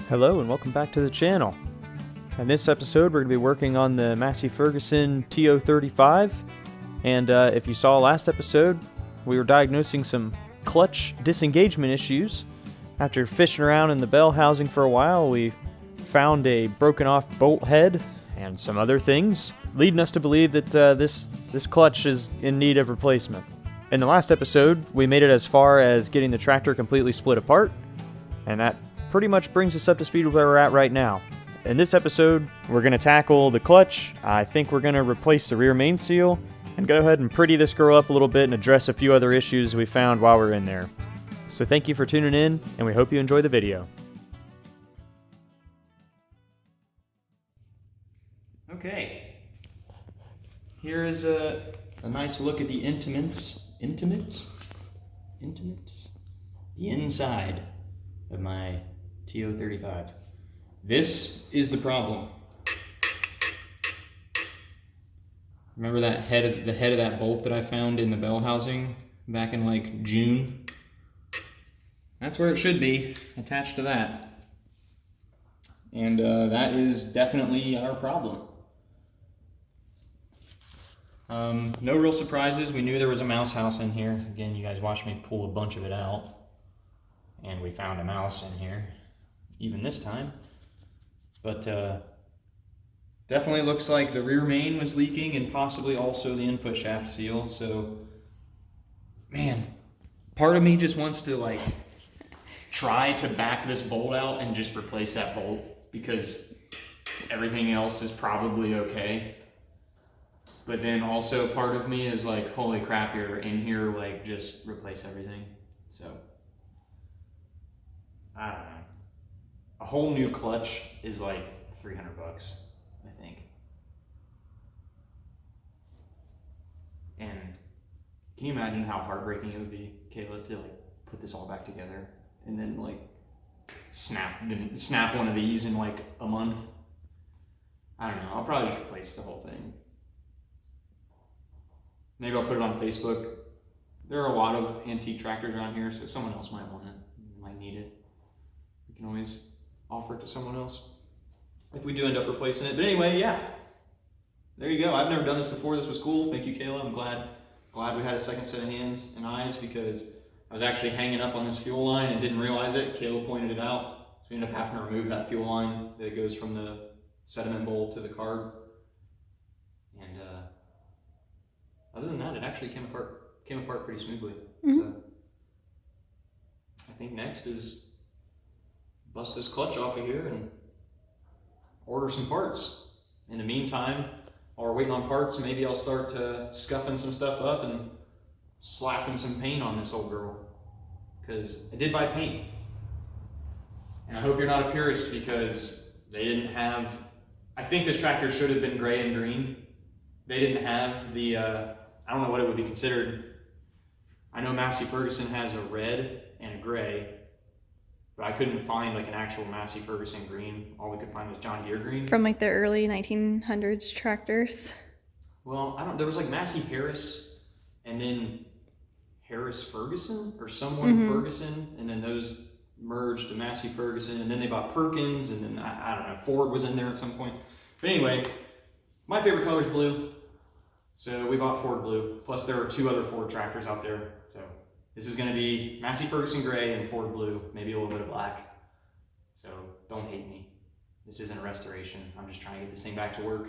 Hello and welcome back to the channel. In this episode we're going to be working on the Massey Ferguson TO35, and if you saw last episode we were diagnosing some clutch disengagement issues. After fishing around in the bell housing for a while, we found a broken off bolt head and some other things, leading us to believe that this clutch is in need of replacement. In the last episode we made it as far as getting the tractor completely split apart, and that pretty much brings us up to speed with where we're at right now. In this episode, we're going to tackle the clutch. I think we're going to replace the rear main seal and go ahead and pretty this girl up a little bit and address a few other issues we found while we're in there. So thank you for tuning in, and we hope you enjoy the video. Okay, here is a nice look at the intimates, the inside of my TO35. This is the problem. Remember that the head of that bolt that I found in the bell housing back in like June? That's where it should be, attached to that. And that is definitely our problem. No real surprises. We knew there was a mouse house in here. Again, you guys watched me pull a bunch of it out. And we found a mouse in here, even this time. But definitely looks like the rear main was leaking and possibly also the input shaft seal. So, man, part of me just wants to like try to back this bolt out and just replace that bolt because everything else is probably okay. But then also part of me is like, holy crap, you're in here, like just replace everything. So, I don't know. A whole new clutch is like $300, I think. And can you imagine how heartbreaking it would be, Kayla, to like put this all back together and then like snap one of these in like a month? I don't know. I'll probably just replace the whole thing. Maybe I'll put it on Facebook. There are a lot of antique tractors around here, so someone else might want it, might need it. We can always offer it to someone else if we do end up replacing it. But anyway, yeah, there you go. I've never done this before. This was cool. Thank you, Kayla. I'm glad we had a second set of hands and eyes, because I was actually hanging up on this fuel line and didn't realize it. Kayla pointed it out, so we ended up having to remove that fuel line that goes from the sediment bowl to the carb. And other than that, it actually came apart pretty smoothly. Mm-hmm. So I think next is bust this clutch off of here and order some parts. In the meantime, while we're waiting on parts, maybe I'll start scuffing some stuff up and slapping some paint on this old girl, because I did buy paint. And I hope you're not a purist, because they didn't have, I think this tractor should have been gray and green. They didn't have the, I don't know what it would be considered. I know Massey Ferguson has a red and a gray, but I couldn't find like an actual Massey Ferguson green. All we could find was John Deere green. From like the early 1900s tractors. Well, there was like Massey Harris and then Harris Ferguson or someone Ferguson, and then those merged to Massey Ferguson, and then they bought Perkins, and then I don't know, Ford was in there at some point. But anyway, my favorite color is blue. So we bought Ford blue, plus there are two other Ford tractors out there. So this is going to be Massey Ferguson gray and Ford blue, maybe a little bit of black. So don't hate me. This isn't a restoration. I'm just trying to get this thing back to work.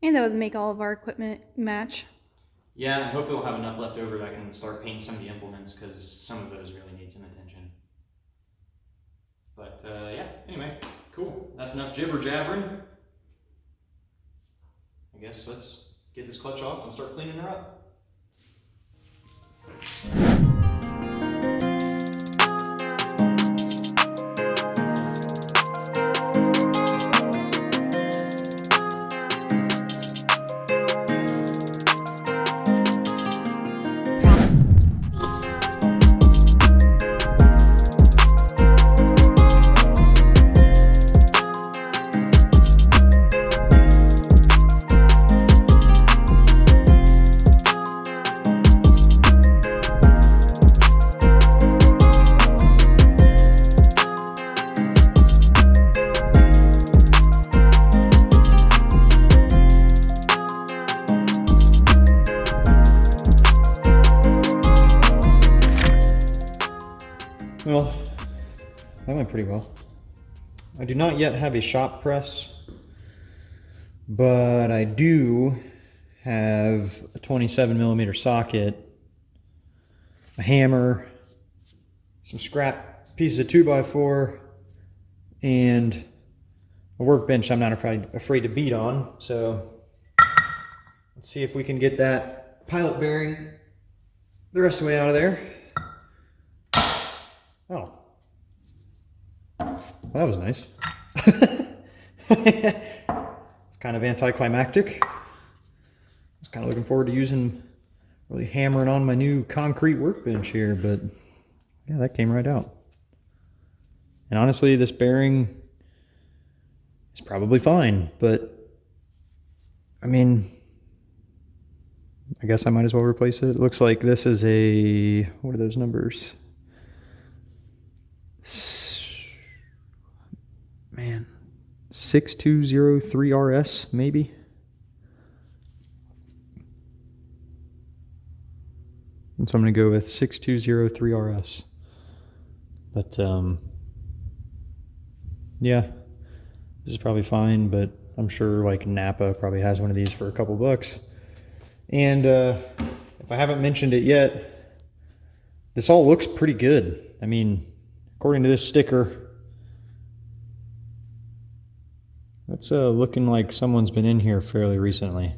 And that would make all of our equipment match. Yeah, and hopefully we'll have enough left over that I can start painting some of the implements, because some of those really need some attention. But yeah, anyway, cool. That's enough jibber jabbering. I guess let's get this clutch off and start cleaning her up. that went pretty well. I do not yet have a shop press, but I do have a 27mm socket, a hammer, some scrap pieces of 2x4, and a workbench I'm not afraid to beat on. So let's see if we can get that pilot bearing the rest of the way out of there. Oh, well, that was nice. It's kind of anticlimactic. I was kind of looking forward to really hammering on my new concrete workbench here, but yeah, that came right out. And honestly, this bearing is probably fine, but I mean, I guess I might as well replace it. It looks like this is a, what are those numbers? Man, 6203RS maybe? And so I'm going to go with 6203RS. But yeah, this is probably fine, but I'm sure like Napa probably has one of these for a couple bucks. And if I haven't mentioned it yet, this all looks pretty good. I mean, according to this sticker, that's looking like someone's been in here fairly recently. I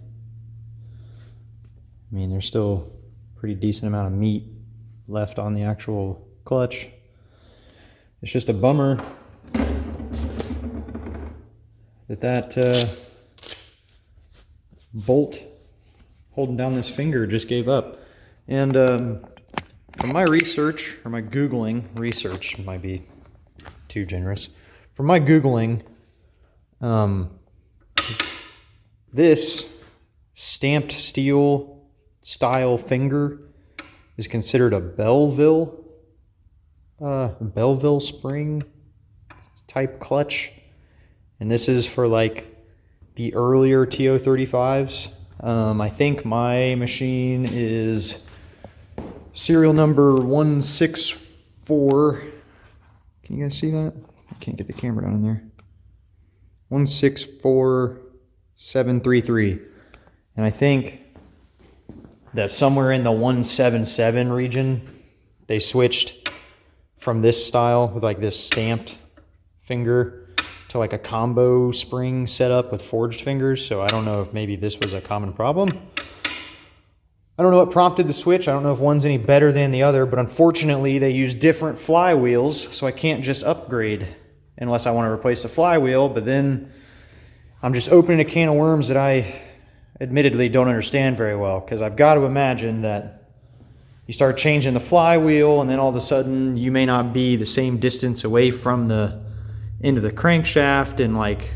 mean, there's still a pretty decent amount of meat left on the actual clutch. It's just a bummer that bolt holding down this finger just gave up. And from my research, or my Googling, research might be too generous. From my Googling, this stamped steel style finger is considered a Belleville spring type clutch. And this is for like the earlier TO35s. I think my machine is serial number 164. Can you guys see that? I can't get the camera down in there. 164733. And I think that somewhere in the 177 region, they switched from this style with like this stamped finger to like a combo spring setup with forged fingers. So I don't know if maybe this was a common problem. I don't know what prompted the switch. I don't know if one's any better than the other, but unfortunately they use different flywheels, so I can't just upgrade unless I want to replace the flywheel. But then I'm just opening a can of worms that I admittedly don't understand very well, because I've got to imagine that you start changing the flywheel and then all of a sudden you may not be the same distance away from the end of the crankshaft, and like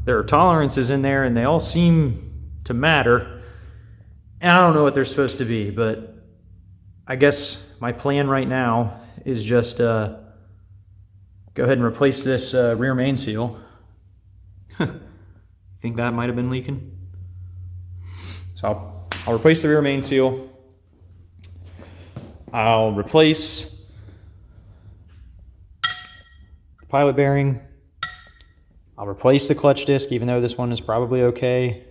there are tolerances in there and they all seem to matter. And I don't know what they're supposed to be, but I guess my plan right now is just go ahead and replace this rear main seal. Think that might have been leaking? So I'll replace the rear main seal. I'll replace the pilot bearing. I'll replace the clutch disc, even though this one is probably okay.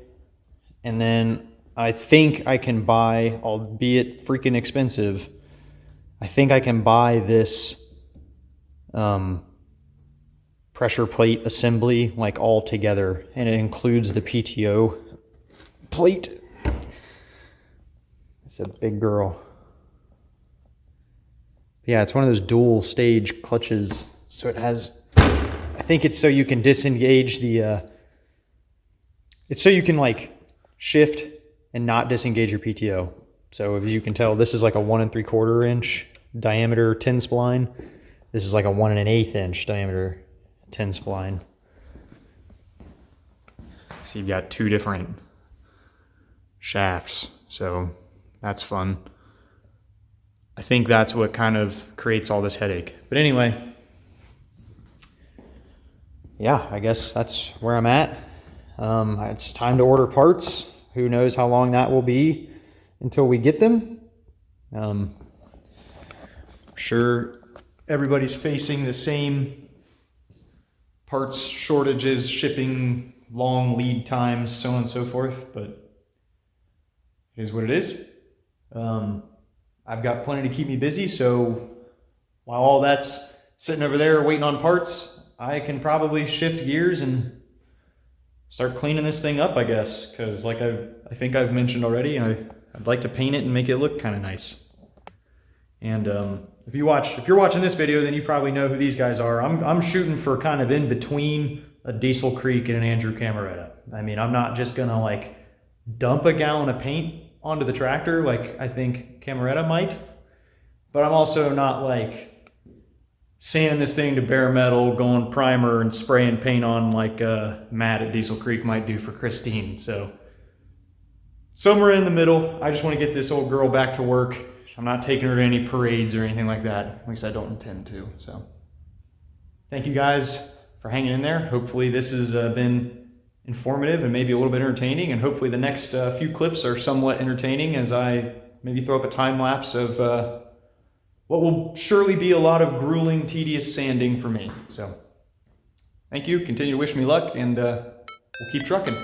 And then I think I can buy, albeit freaking expensive, I think I can buy this pressure plate assembly like all together, and it includes the PTO plate. It's a big girl. Yeah, it's one of those dual stage clutches, so it has, I think it's so you can disengage the it's so you can like shift and not disengage your PTO. So as you can tell, this is like a 1 3/4 inch diameter 10 spline. This is like a 1 1/8 inch diameter 10 spline. So you've got two different shafts, so that's fun. I think that's what kind of creates all this headache. But anyway, yeah, I guess that's where I'm at. It's time to order parts. Who knows how long that will be until we get them. I'm sure everybody's facing the same parts shortages, shipping, long lead times, so on and so forth, but it is what it is. I've got plenty to keep me busy, so while all that's sitting over there waiting on parts, I can probably shift gears and start cleaning this thing up, I guess, because like I think I've mentioned already, I'd like to paint it and make it look kind of nice. And if you're watching this video, then you probably know who these guys are. I'm shooting for kind of in between a Diesel Creek and an Andrew Cameretta. I mean, I'm not just gonna like dump a gallon of paint onto the tractor like I think Cameretta might, but I'm also not like sanding this thing to bare metal, going primer and spraying paint on like Matt at Diesel Creek might do for Christine. So somewhere in the middle, I just want to get this old girl back to work. I'm not taking her to any parades or anything like that. At least I don't intend to. So thank you guys for hanging in there. Hopefully this has been informative and maybe a little bit entertaining, and hopefully the next few clips are somewhat entertaining as I maybe throw up a time lapse of what will surely be a lot of grueling, tedious sanding for me. So thank you, continue to wish me luck, and we'll keep trucking.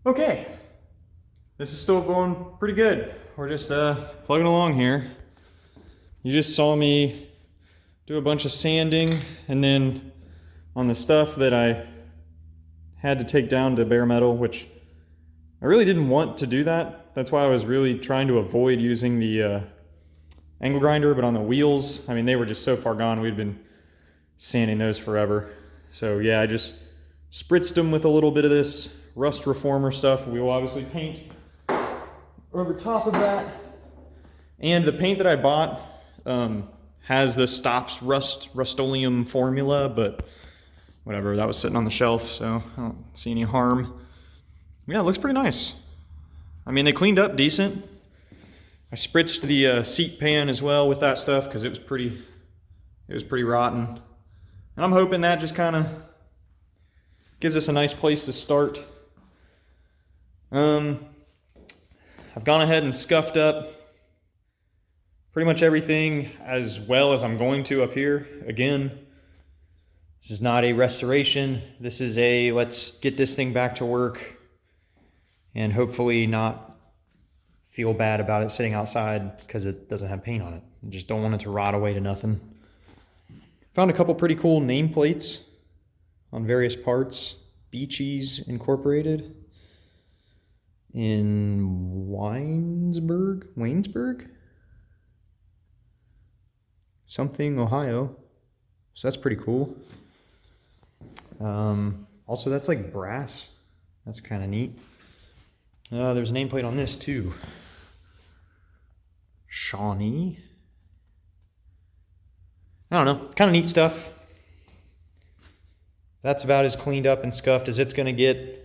Okay, this is still going pretty good. We're just plugging along here. You just saw me do a bunch of sanding, and then on the stuff that I had to take down to bare metal, which I really didn't want to do that. That's why I was really trying to avoid using the angle grinder, but on the wheels, I mean, they were just so far gone, we'd been sanding those forever. So yeah, I just spritzed them with a little bit of this rust reformer stuff. We will obviously paint over top of that. And the paint that I bought has the Stops Rust-Oleum formula, but whatever, that was sitting on the shelf, so I don't see any harm. Yeah, it looks pretty nice. I mean, they cleaned up decent. I spritzed the seat pan as well with that stuff because it was pretty rotten. And I'm hoping that just kind of gives us a nice place to start. I've gone ahead and scuffed up pretty much everything as well as I'm going to up here. Again, this is not a restoration. This is a let's get this thing back to work and hopefully not feel bad about it sitting outside because it doesn't have paint on it. I just don't want it to rot away to nothing. Found a couple pretty cool nameplates on various parts. Beaches Incorporated in Waynesburg? Something, Ohio. So that's pretty cool. Also, that's like brass. That's kind of neat. There's a nameplate on this too. Shawnee. I don't know, kind of neat stuff. That's about as cleaned up and scuffed as it's gonna get.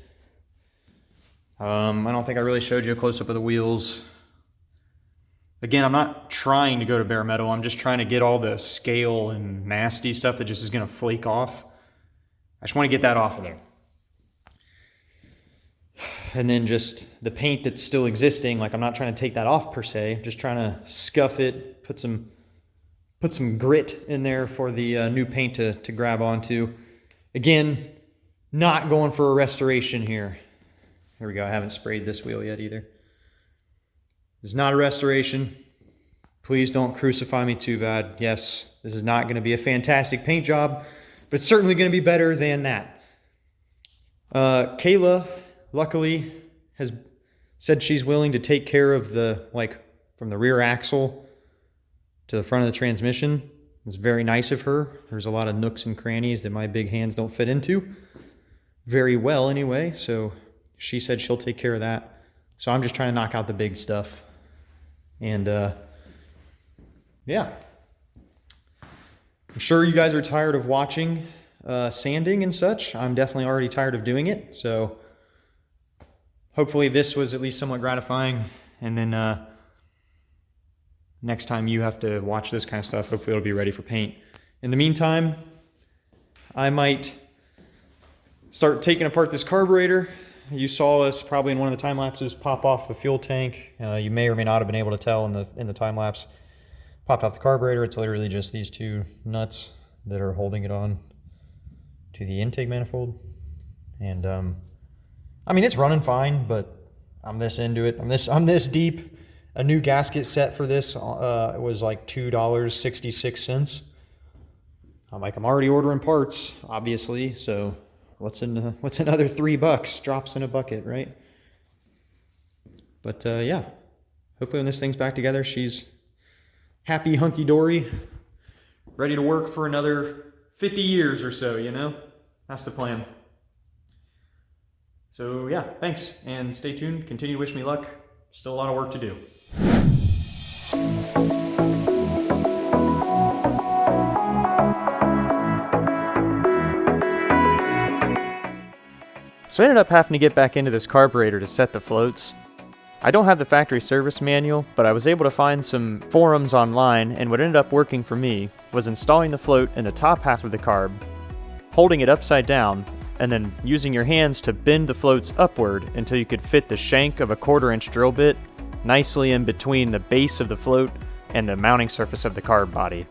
I don't think I really showed you a close-up of the wheels. Again, I'm not trying to go to bare metal. I'm just trying to get all the scale and nasty stuff that just is gonna flake off. I just wanna get that off of there. And then just the paint that's still existing, like I'm not trying to take that off per se, just trying to scuff it, put some put some grit in there for the new paint to grab onto. Again, not going for a restoration here. Here we go. I haven't sprayed this wheel yet either. It's not a restoration. Please don't crucify me too bad. Yes, this is not going to be a fantastic paint job, but it's certainly going to be better than that. Kayla, luckily, has said she's willing to take care of the, like, from the rear axle to the front of the transmission. It's very nice of her. There's a lot of nooks and crannies that my big hands don't fit into very well anyway, so she said she'll take care of that. So I'm just trying to knock out the big stuff. And yeah, I'm sure you guys are tired of watching sanding and such. I'm definitely already tired of doing it, so hopefully this was at least somewhat gratifying. And then next time you have to watch this kind of stuff, hopefully it'll be ready for paint. In the meantime, I might start taking apart this carburetor. You saw us probably in one of the time lapses pop off the fuel tank. You may or may not have been able to tell in the time lapse. Popped off the carburetor. It's literally just these two nuts that are holding it on to the intake manifold. And I mean, it's running fine, but I'm this into it. I'm this deep. A new gasket set for this was like $2.66. I'm already ordering parts, obviously, so what's another $3? Drops in a bucket, right? But yeah, hopefully when this thing's back together, she's happy, hunky-dory, ready to work for another 50 years or so, you know? That's the plan. So yeah, thanks, and stay tuned. Continue to wish me luck. Still a lot of work to do. So I ended up having to get back into this carburetor to set the floats. I don't have the factory service manual, but I was able to find some forums online, and what ended up working for me was installing the float in the top half of the carb, holding it upside down, and then using your hands to bend the floats upward until you could fit the shank of a 1/4-inch drill bit nicely in between the base of the float and the mounting surface of the carb body.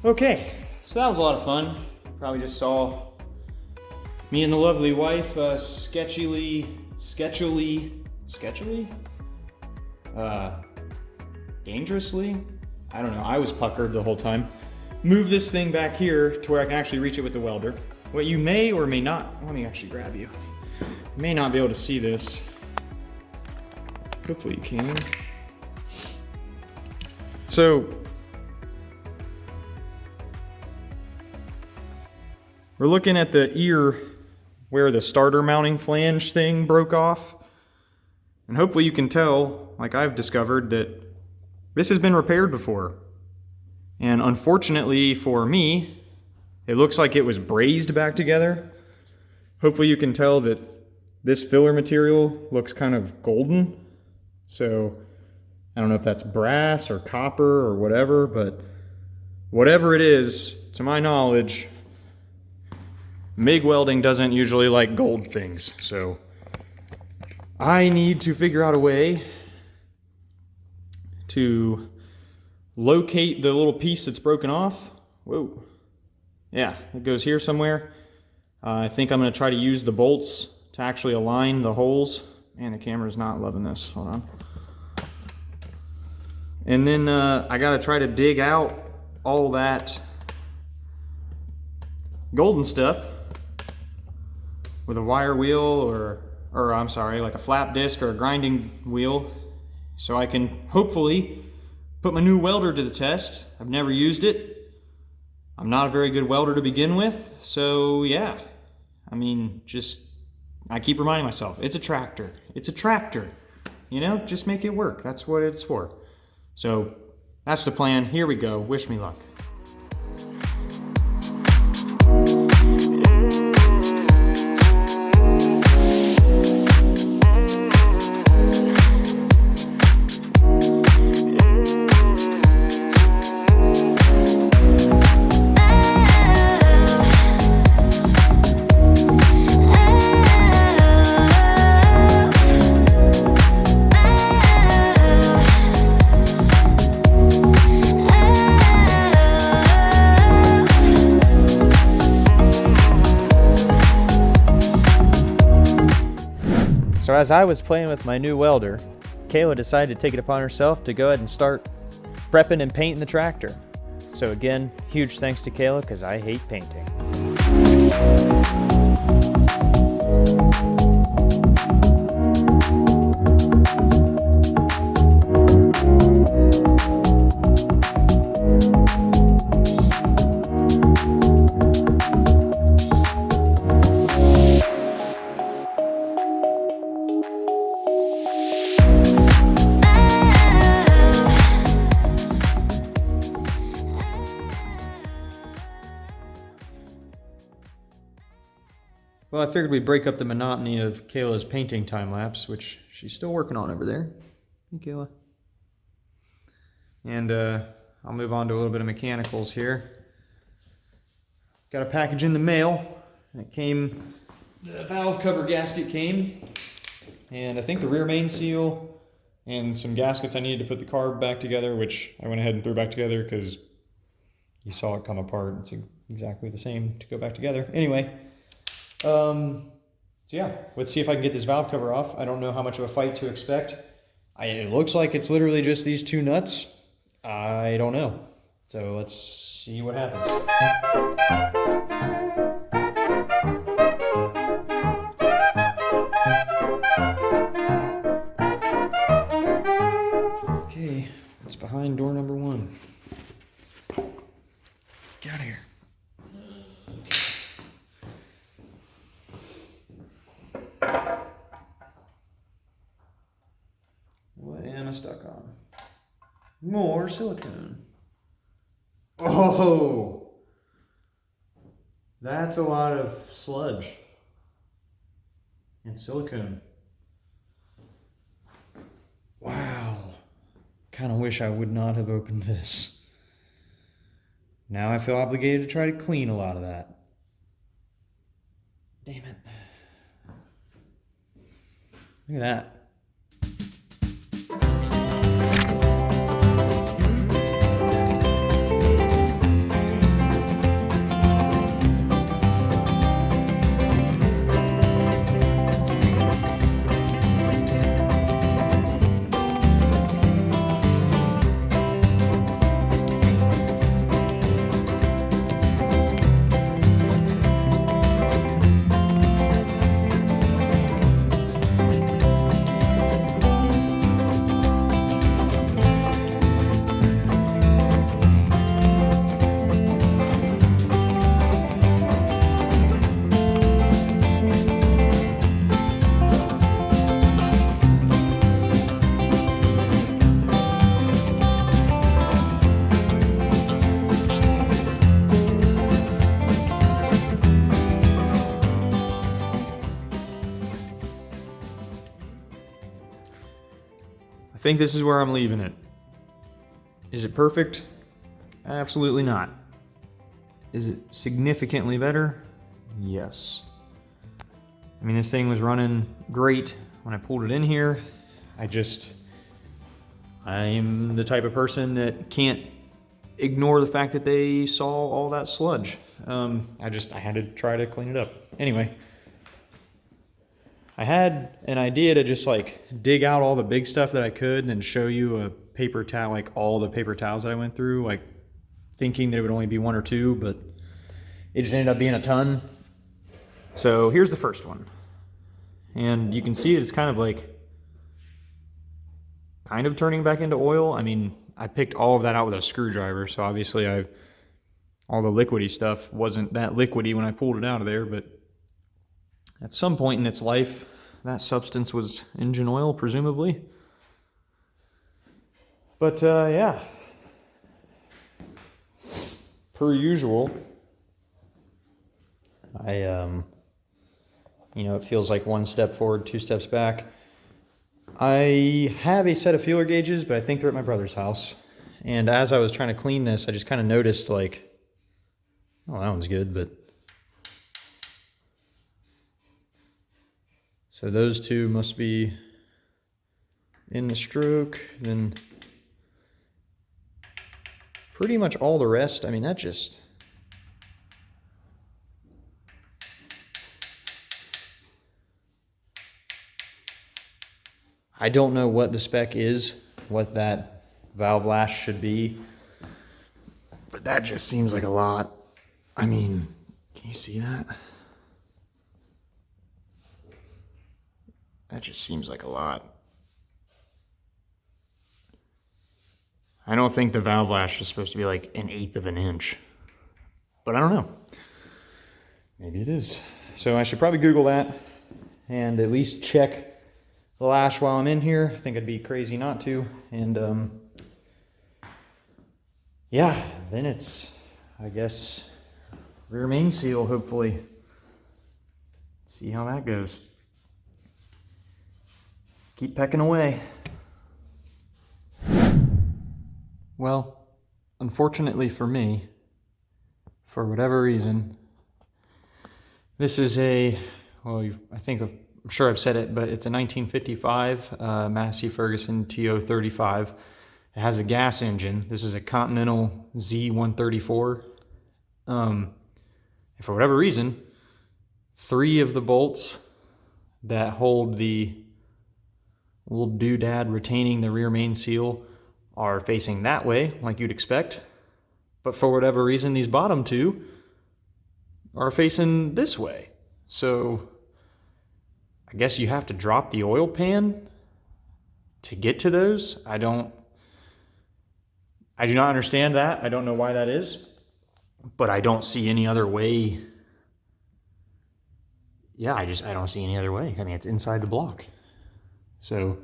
Okay, so that was a lot of fun. Probably just saw me and the lovely wife sketchily, dangerously, I don't know, I was puckered the whole time. Move this thing back here to where I can actually reach it with the welder. What you may or may not, let me actually grab you. You may not be able to see this. Hopefully you can. So, we're looking at the ear where the starter mounting flange thing broke off. And hopefully you can tell, like I've discovered, that this has been repaired before. And unfortunately for me, it looks like it was brazed back together. Hopefully you can tell that this filler material looks kind of golden. So I don't know if that's brass or copper or whatever, but whatever it is, to my knowledge, MIG welding doesn't usually like gold things, so I need to figure out a way to locate the little piece that's broken off. Whoa. Yeah, it goes here somewhere. I think I'm going to try to use the bolts to actually align the holes. Man, the camera's not loving this. Hold on. And then I got to try to dig out all that golden stuff with a wire wheel or I'm sorry, like a flap disc or a grinding wheel, so I can hopefully put my new welder to the test. I've never used it. I'm not a very good welder to begin with, so yeah. I mean, I keep reminding myself, it's a tractor. It's a tractor. You know, just make it work. That's what it's for. So that's the plan. Here we go. Wish me luck. So as I was playing with my new welder, Kayla decided to take it upon herself to go ahead and start prepping and painting the tractor. So again, huge thanks to Kayla because I hate painting. Well, I figured we'd break up the monotony of Kayla's painting time lapse, which she's still working on over there. Hey, Kayla. And I'll move on to a little bit of mechanicals here. Got a package in the mail. It came, the valve cover gasket came, and I think the rear main seal and some gaskets I needed to put the carb back together, which I went ahead and threw back together because you saw it come apart. It's exactly the same to go back together. Anyway. So yeah, let's see if I can get this valve cover off. I don't know how much of a fight to expect. It looks like it's literally just these two nuts. I don't know. So let's see what happens. Okay, it's behind door number 1. Get out of here. What am I stuck on? More silicone. Oh, that's a lot of sludge and silicone. Wow. Kind of wish I would not have opened this. Now I feel obligated to try to clean a lot of that. Damn it. Look at that. I think this is where I'm leaving it. Is it perfect? Absolutely not. Is it significantly better? Yes. I mean, this thing was running great when I pulled it in here. I am the type of person that can't ignore the fact that they saw all that sludge. I had to try to clean it up. Anyway. I had an idea to just like dig out all the big stuff that I could and then show you a paper towel, like all the paper towels that I went through, like thinking that it would only be 1 or 2, but it just ended up being a ton. So here's the first one. And you can see it's kind of turning back into oil. I mean, I picked all of that out with a screwdriver, so obviously I've all the liquidy stuff wasn't that liquidy when I pulled it out of there, but at some point in its life, that substance was engine oil, presumably. But yeah, per usual, you know, it feels like one step forward, two steps back. I have a set of feeler gauges, but I think they're at my brother's house. And as I was trying to clean this, I just kind of noticed, like, oh, that one's good, but... So those two must be in the stroke. Then pretty much all the rest, I mean, that just... I don't know what the spec is, what that valve lash should be, but that just seems like a lot. I mean, can you see that? That just seems like a lot. I don't think the valve lash is supposed to be like 1/8 of an inch, but I don't know. Maybe it is. So I should probably Google that and at least check the lash while I'm in here. I think I'd be crazy not to. And yeah, then it's, I guess, rear main seal, hopefully. See how that goes. Keep pecking away. Well, unfortunately for me, for whatever reason, this is a, well, I'm sure I've said it, but it's a 1955 Massey Ferguson TO35. It has a gas engine. This is a Continental Z134. And for whatever reason, 3 of the bolts that hold the little doodad retaining the rear main seal are facing that way, like you'd expect. But for whatever reason, these bottom 2 are facing this way. So I guess you have to drop the oil pan to get to those. I do not understand that. I don't know why that is, but I don't see any other way. Yeah, I don't see any other way. I mean, it's inside the block. So,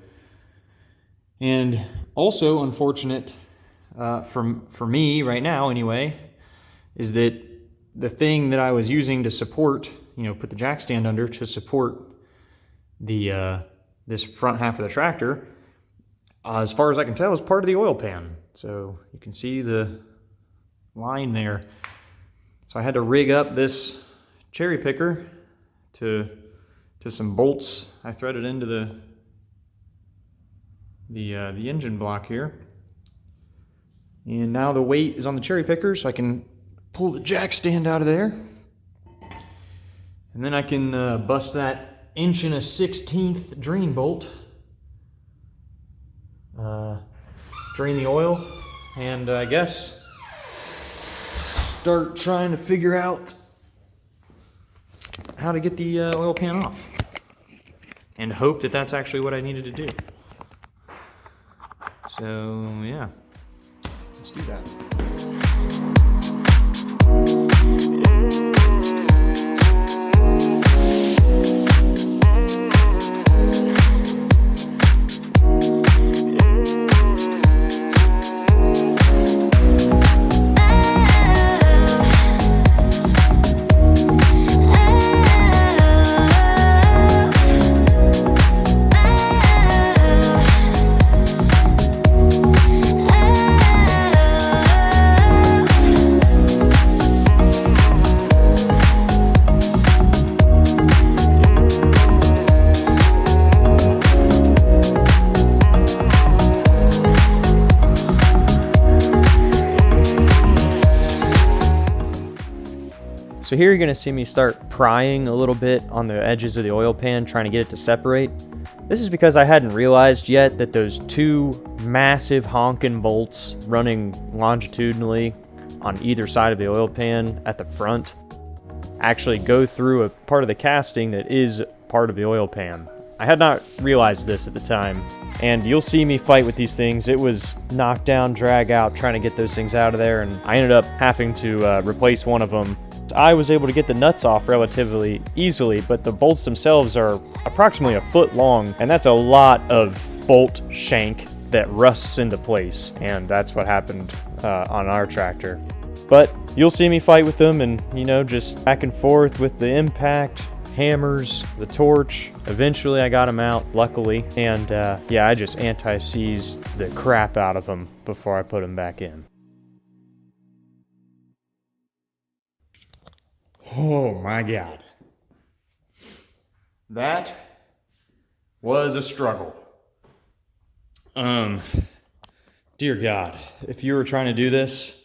and also unfortunate for me right now anyway, is that the thing that I was using to support, you know, put the jack stand under to support the this front half of the tractor, as far as I can tell, is part of the oil pan. So you can see the line there. So I had to rig up this cherry picker to some bolts I threaded into the engine block here. And now the weight is on the cherry picker, so I can pull the jack stand out of there. And then I can bust that 1 1/16 drain bolt, drain the oil, and I guess start trying to figure out how to get the oil pan off, and hope that that's actually what I needed to do. So yeah, let's do that. So here you're going to see me start prying a little bit on the edges of the oil pan, trying to get it to separate. This is because I hadn't realized yet that those 2 massive honking bolts running longitudinally on either side of the oil pan at the front actually go through a part of the casting that is part of the oil pan. I had not realized this at the time, and you'll see me fight with these things. It was knock down, drag out, trying to get those things out of there, and I ended up having to replace one of them. I was able to get the nuts off relatively easily, but the bolts themselves are approximately a foot long, and that's a lot of bolt shank that rusts into place, and that's what happened on our tractor. But you'll see me fight with them and, you know, just back and forth with the impact, hammers, the torch. Eventually I got them out, luckily, and yeah, I just anti-seized the crap out of them before I put them back in. Oh my God. That was a struggle. Dear God, if you were trying to do this,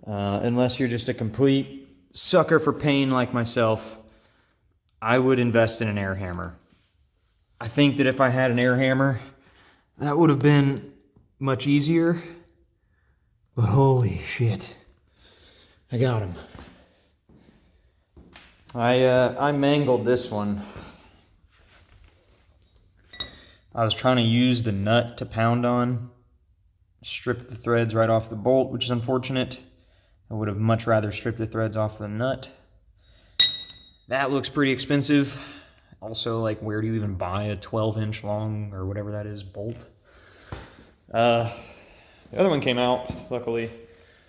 unless you're just a complete sucker for pain like myself, I would invest in an air hammer. I think that if I had an air hammer, that would have been much easier. But holy shit, I got him. I mangled this one. I was trying to use the nut to pound on, strip the threads right off the bolt, which is unfortunate. I would have much rather stripped the threads off the nut. That looks pretty expensive. Also, like, where do you even buy a 12-inch long, or whatever that is, bolt? The other one came out, luckily.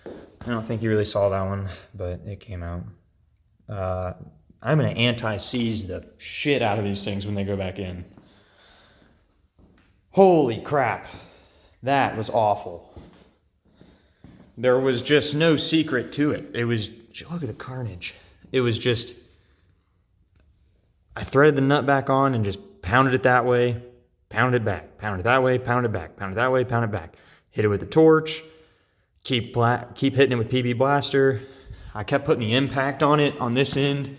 I don't think you really saw that one, but it came out. I'm gonna anti-seize the shit out of these things when they go back in. Holy crap, that was awful. There was just no secret to it. It was, look at the carnage. It was just, I threaded the nut back on and just pounded it that way, pounded it back, pounded it that way, pounded it back, pounded it that way, pounded it back. Hit it with the torch, keep hitting it with PB Blaster. I kept putting the impact on it on this end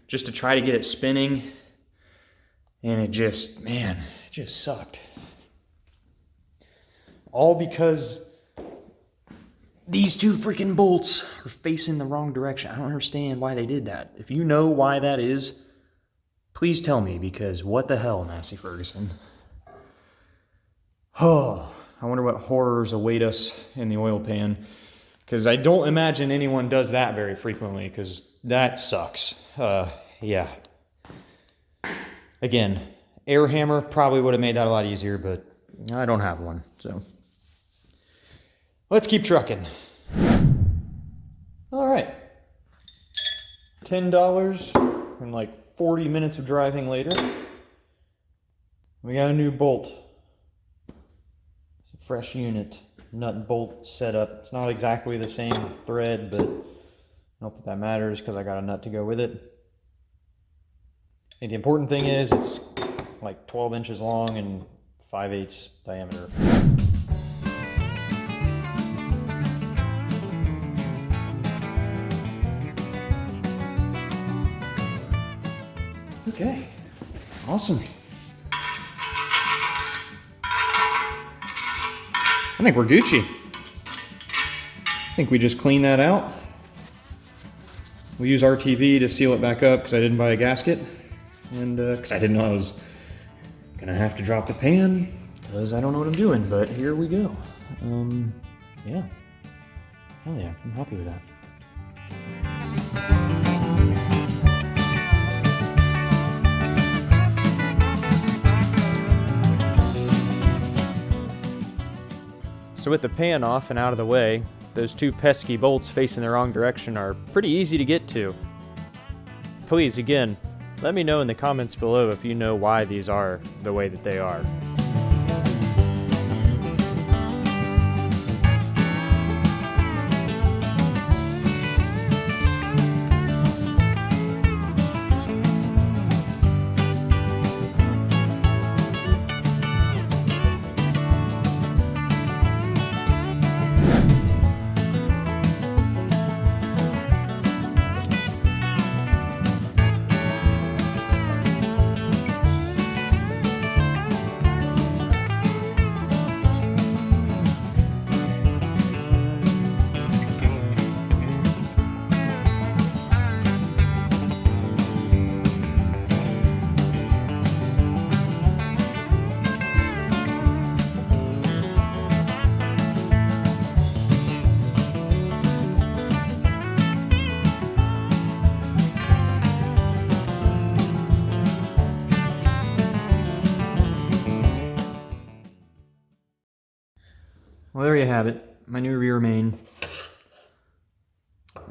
just to try to get it spinning. And it just, man, it just sucked. All because these two freaking bolts are facing the wrong direction. I don't understand why they did that. If you know why that is, please tell me, because what the hell, Massey Ferguson? Oh, I wonder what horrors await us in the oil pan, because I don't imagine anyone does that very frequently, because that sucks. Yeah. Again, air hammer probably would have made that a lot easier, but I don't have one, so. Let's keep trucking. All right. $10 and like 40 minutes of driving later, we got a new bolt. It's a fresh unit, nut and bolt setup. It's not exactly the same thread, but not that that matters because I got a nut to go with it. And the important thing is it's like 12 inches long and 5/8 diameter. Okay, awesome. I think we're Gucci. I think we just clean that out. We use RTV to seal it back up because I didn't buy a gasket. And because I didn't know I was gonna have to drop the pan because I don't know what I'm doing, but here we go. Yeah. Hell yeah, I'm happy with that. So with the pan off and out of the way, those two pesky bolts facing the wrong direction are pretty easy to get to. Please, again, let me know in the comments below if you know why these are the way that they are. Well, there you have it. My new rear main.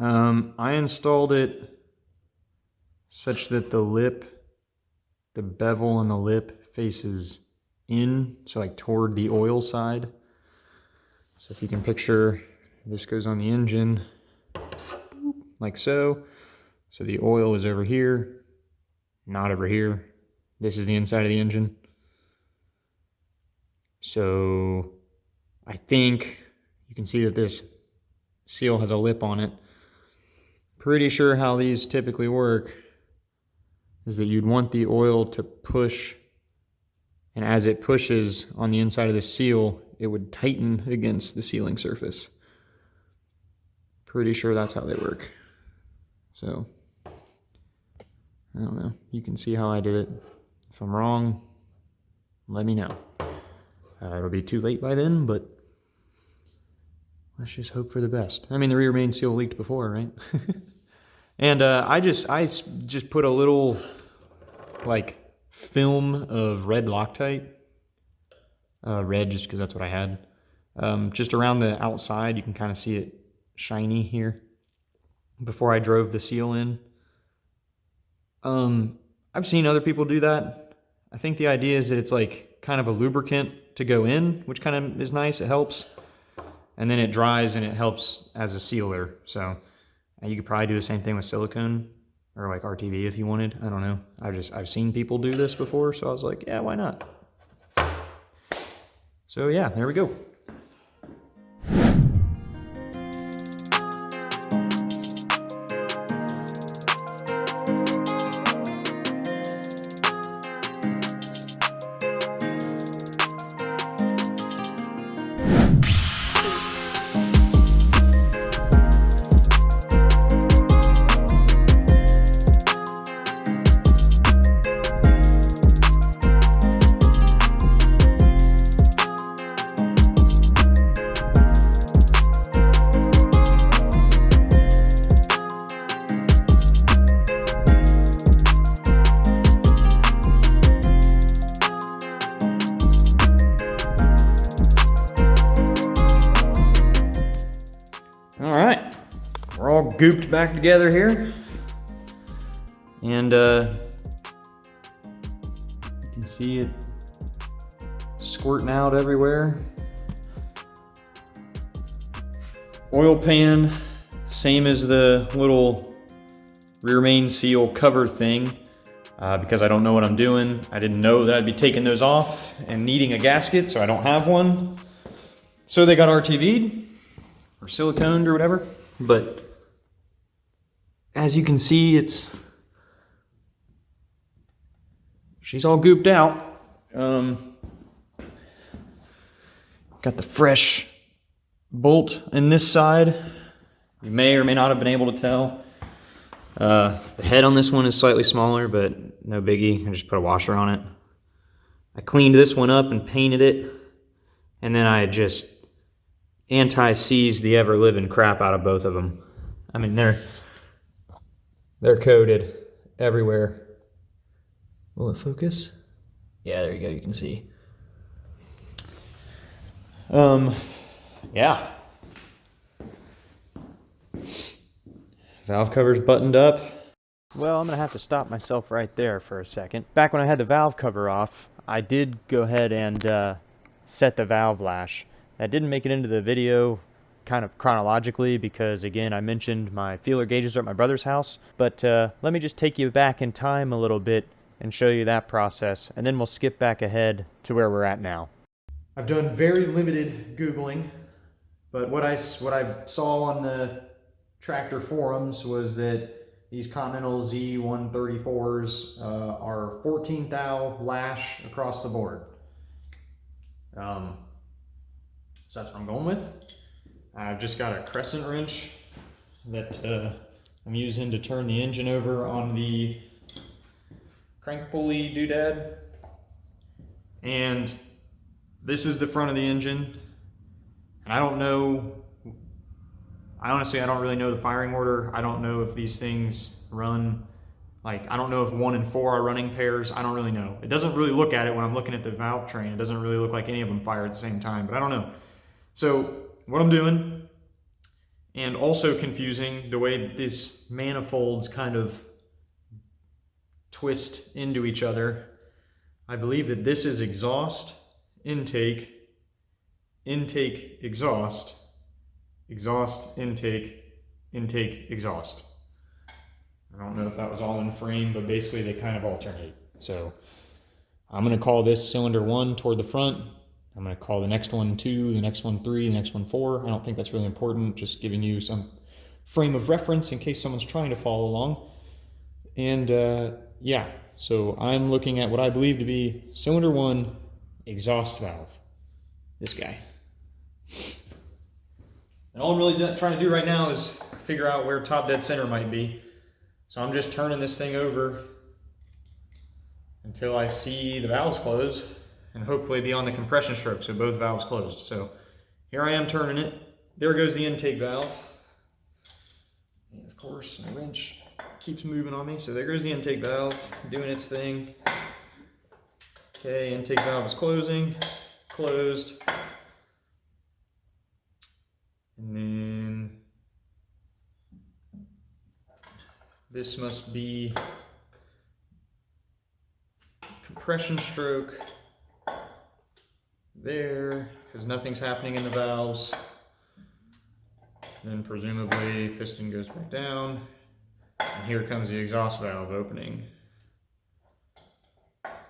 I installed it such that the bevel on the lip faces in, so like toward the oil side. So if you can picture, this goes on the engine like so. So the oil is over here, not over here. This is the inside of the engine. So I think you can see that this seal has a lip on it. Pretty sure how these typically work is that you'd want the oil to push, and as it pushes on the inside of the seal, it would tighten against the sealing surface. Pretty sure that's how they work. So, I don't know. You can see how I did it. If I'm wrong, let me know. It'll be too late by then, but let's just hope for the best. I mean, the rear main seal leaked before, right? And I just put a little like film of red Loctite, red just because that's what I had. Just around the outside, you can kind of see it shiny here. Before I drove the seal in. I've seen other people do that. I think the idea is that it's like kind of a lubricant to go in, which kind of is nice. It helps. And then it dries and it helps as a sealer. So you could probably do the same thing with silicone or like RTV if you wanted. I don't know. I've seen people do this before, so I was like, yeah, why not? So yeah, there we go. We're all gooped back together here. And you can see it squirting out everywhere. Oil pan, same as the little rear main seal cover thing. Because I don't know what I'm doing. I didn't know that I'd be taking those off and needing a gasket, so I don't have one. So they got RTV'd or siliconed or whatever. But as you can see, she's all gooped out. Got the fresh bolt in this side. You may or may not have been able to tell. The head on this one is slightly smaller, but no biggie. I just put a washer on it. I cleaned this one up and painted it, and then I just anti-seized the ever-living crap out of both of them. I mean, they're coated everywhere. Will it focus? Yeah, there you go, you can see. Yeah. Valve cover's buttoned up. Well, I'm going to have to stop myself right there for a second. Back when I had the valve cover off, I did go ahead and set the valve lash. That didn't make it into the video kind of chronologically because, again, I mentioned my feeler gauges are at my brother's house. But let me just take you back in time a little bit and show you that process, and then we'll skip back ahead to where we're at now. I've done very limited Googling, but what I saw on the tractor forums was that these Continental Z134s are 14 thou lash across the board. So that's what I'm going with. I've just got a crescent wrench that I'm using to turn the engine over on the crank pulley doodad. And this is the front of the engine. And I don't know, I don't really know the firing order. I don't know if these things run, like, I don't know if 1 and 4 are running pairs. I don't really know. It doesn't really look at it when I'm looking at the valve train. It doesn't really look like any of them fire at the same time, but I don't know. So what I'm doing, and also confusing the way that these manifolds kind of twist into each other, I believe that this is exhaust, intake, intake, exhaust, exhaust, intake, intake, exhaust. I don't know if that was all in frame, but basically they kind of alternate. So I'm going to call this cylinder 1 toward the front. I'm going to call the next one 2, the next one 3, the next one 4. I don't think that's really important, just giving you some frame of reference in case someone's trying to follow along. And yeah, so I'm looking at what I believe to be cylinder 1 exhaust valve. This guy. And all I'm really trying to do right now is figure out where top dead center might be. So I'm just turning this thing over until I see the valves close, and hopefully be on the compression stroke, so both valves closed. So here I am turning it. There goes the intake valve. And of course, my wrench keeps moving on me. So there goes the intake valve, doing its thing. Okay, intake valve is closing, closed. And then this must be compression stroke there, because nothing's happening in the valves. Then presumably piston goes back down, and here comes the exhaust valve opening.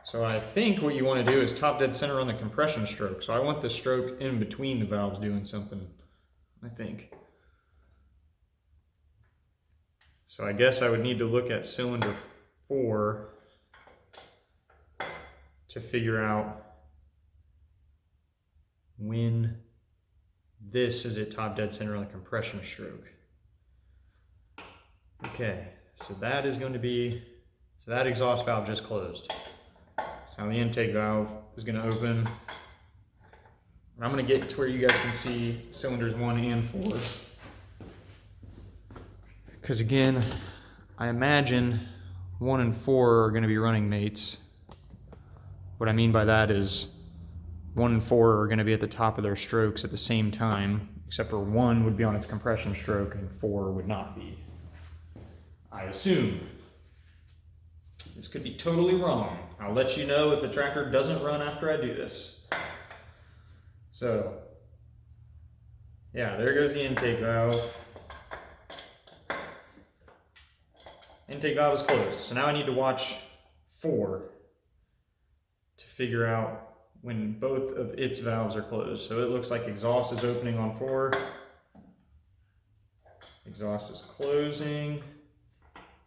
So I think what you want to do is top dead center on the compression stroke. So I want the stroke in between the valves doing something, I think. So I guess I would need to look at cylinder 4 to figure out when this is at top dead center on the compression stroke. Okay, so that is going to be, so that exhaust valve just closed. So now the intake valve is going to open. And I'm going to get to where you guys can see cylinders 1 and 4. Because again, I imagine 1 and 4 are going to be running mates. What I mean by that is 1 and 4 are going to be at the top of their strokes at the same time, except for 1 would be on its compression stroke and 4 would not be. I assume. This could be totally wrong. I'll let you know if the tractor doesn't run after I do this. So, yeah, there goes the intake valve. Intake valve is closed. So now I need to watch 4 to figure out when both of its valves are closed. So it looks like exhaust is opening on 4. Exhaust is closing,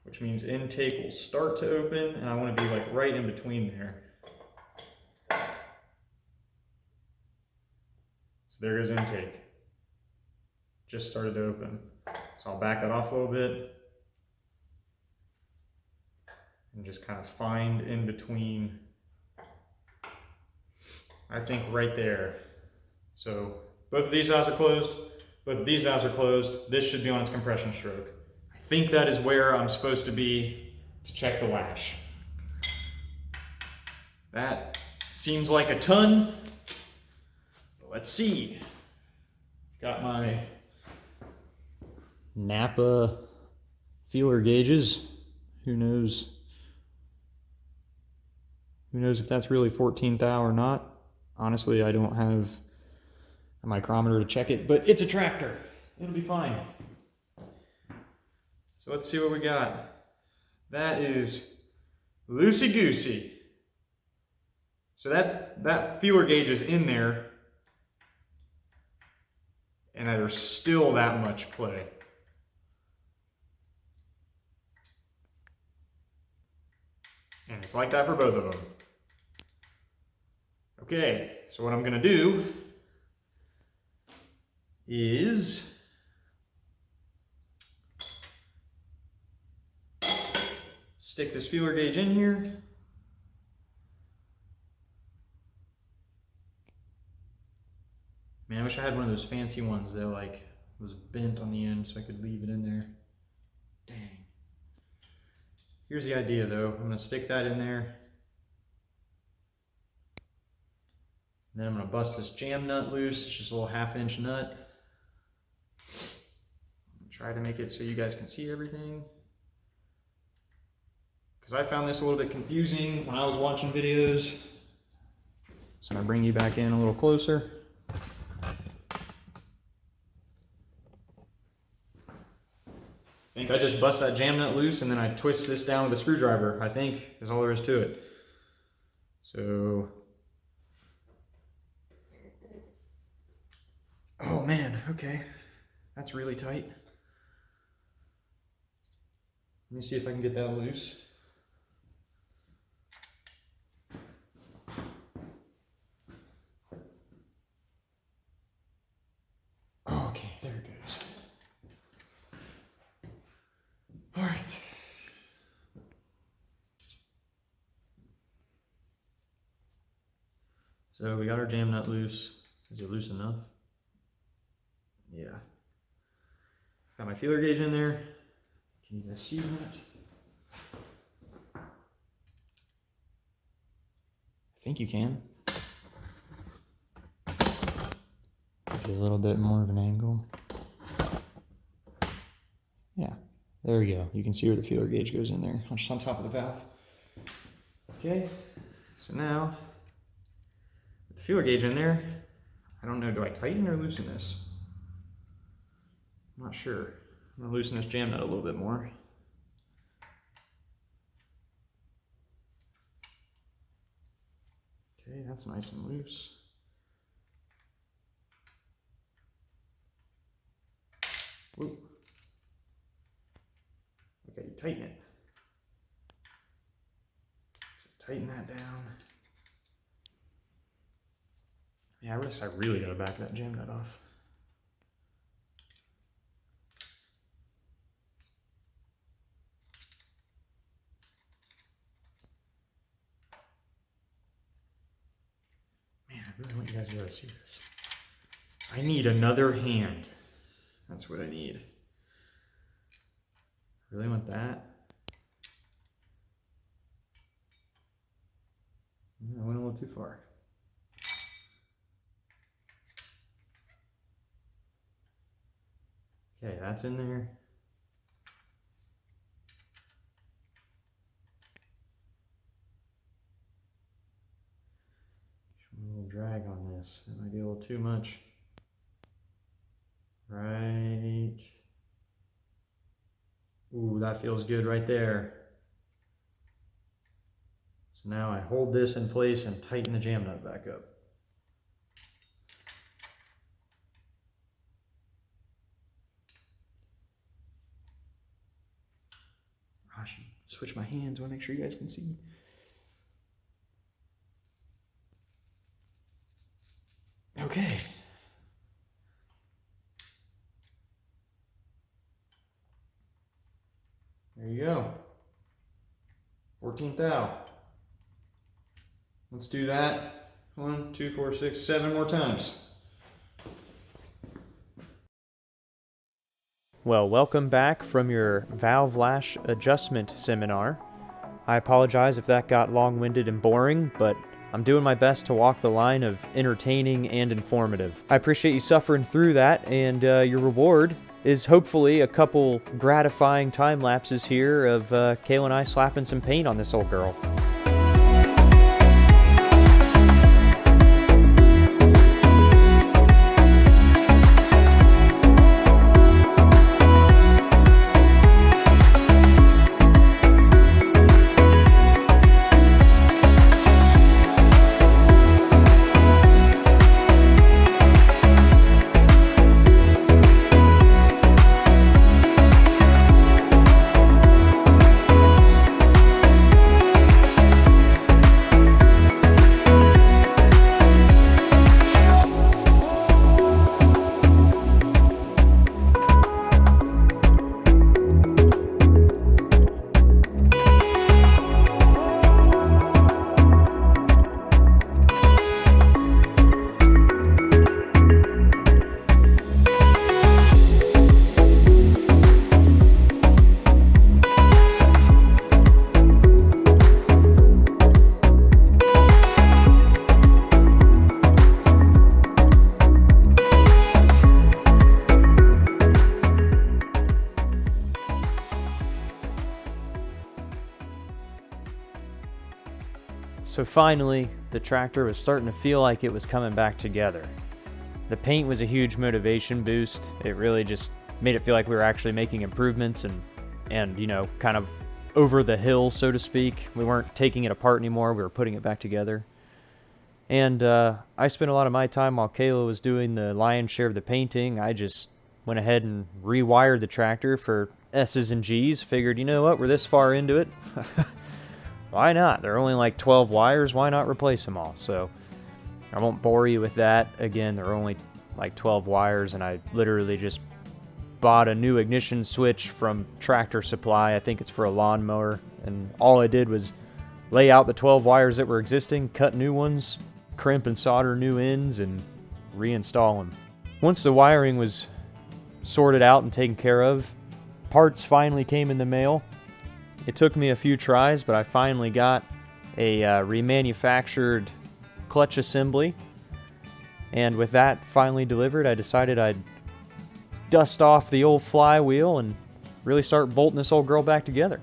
which means intake will start to open, and I want to be like right in between there. So there goes intake. Just started to open. So I'll back that off a little bit and just kind of find in between. I think right there. So both of these valves are closed, both of these valves are closed. This should be on its compression stroke. I think that is where I'm supposed to be to check the lash. That seems like a ton, but let's see. Got my Napa feeler gauges. Who knows if that's really 14 thou or not. Honestly, I don't have a micrometer to check it, but it's a tractor. It'll be fine. So let's see what we got. That is loosey-goosey. So that feeler gauge is in there, and there's still that much play. And it's like that for both of them. Okay, so what I'm going to do is stick this feeler gauge in here. Man, I wish I had one of those fancy ones that like was bent on the end so I could leave it in there. Dang. Here's the idea though. I'm going to stick that in there. then I'm gonna bust this jam nut loose. It's just a little 1/2 inch nut. Try to make it so you guys can see everything. Because I found this a little bit confusing when I was watching videos. So I'm gonna bring you back in a little closer. I think I just bust that jam nut loose and then I twist this down with a screwdriver, I think is all there is to it. So, oh man, okay, that's really tight. Let me see if I can get that loose. Okay, there it goes. All right. So we got our jam nut loose. Is it loose enough? Yeah. Got my feeler gauge in there. Can you guys see that? I think you can. Give you a little bit more of an angle. Yeah, there we go. You can see where the feeler gauge goes in there, just on top of the valve. Okay, so now with the feeler gauge in there, I don't know, do I tighten or loosen this? I'm not sure. I'm gonna loosen this jam nut a little bit more. Okay, that's nice and loose. Whoa. Okay, you tighten it. So tighten that down. Yeah, I really gotta back that jam nut off. Man, I really want you guys to be able to see this. I need another hand. That's what I need. Really want that? I went a little too far. Okay, that's in there. A little drag on this. That might be a little too much. Right. Ooh, that feels good right there. So now I hold this in place and tighten the jam nut back up. I should switch my hands. I want to make sure you guys can see. Okay. There you go. 14th thou. Let's do that 1, 2, 4, 6, 7 more times. Well, welcome back from your valve lash adjustment seminar. I apologize if that got long-winded and boring, but I'm doing my best to walk the line of entertaining and informative. I appreciate you suffering through that, and your reward is hopefully a couple gratifying time lapses here of Kayla and I slapping some paint on this old girl. So finally, the tractor was starting to feel like it was coming back together. The paint was a huge motivation boost. It really just made it feel like we were actually making improvements and you know, kind of over the hill, so to speak. We weren't taking it apart anymore, we were putting it back together. And I spent a lot of my time while Kayla was doing the lion's share of the painting. I just went ahead and rewired the tractor for S's and G's. Figured, you know what, we're this far into it. Why not? There are only like 12 wires. Why not replace them all? So I won't bore you with that. Again, there are only like 12 wires, and I literally just bought a new ignition switch from Tractor Supply. I think it's for a lawnmower. And all I did was lay out the 12 wires that were existing, cut new ones, crimp and solder new ends, and reinstall them. Once the wiring was sorted out and taken care of, parts finally came in the mail. It took me a few tries, but I finally got a remanufactured clutch assembly. And with that finally delivered, I decided I'd dust off the old flywheel and really start bolting this old girl back together.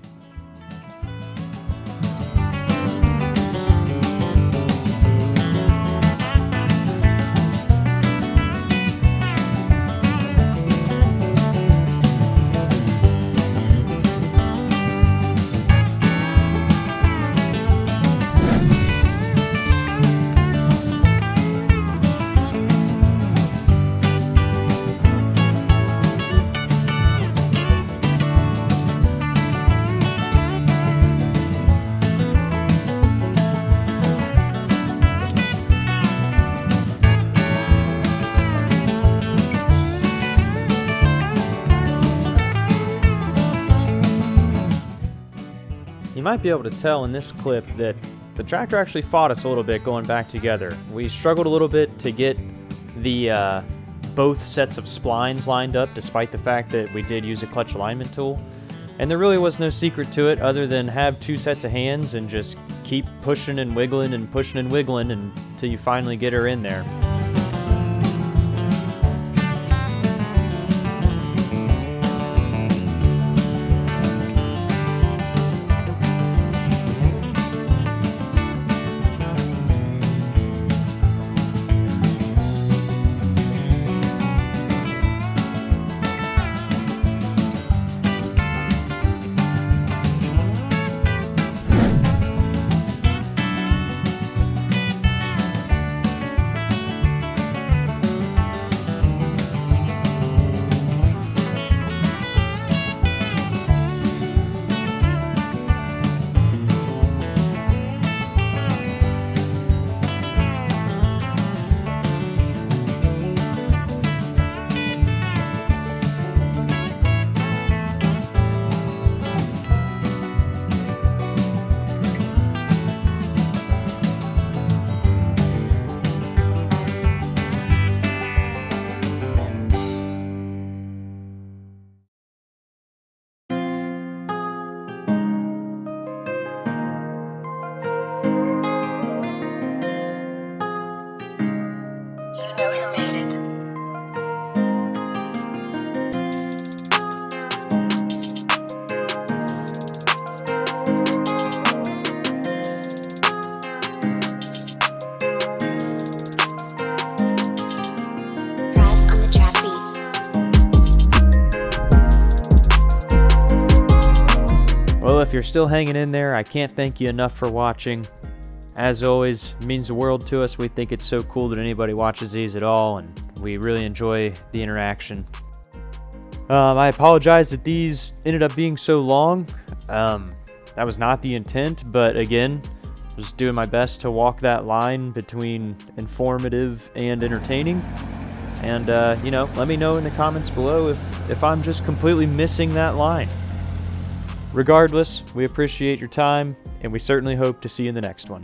You might be able to tell in this clip that the tractor actually fought us a little bit going back together. We struggled a little bit to get the both sets of splines lined up, despite the fact that we did use a clutch alignment tool. And there really was no secret to it other than have two sets of hands and just keep pushing and wiggling until you finally get her in there. Well, if you're still hanging in there, I can't thank you enough for watching. As always, it means the world to us. We think it's so cool that anybody watches these at all, and we really enjoy the interaction. I apologize that these ended up being so long. That was not the intent, but again, was doing my best to walk that line between informative and entertaining. And, let me know in the comments below if I'm just completely missing that line. Regardless, we appreciate your time, and we certainly hope to see you in the next one.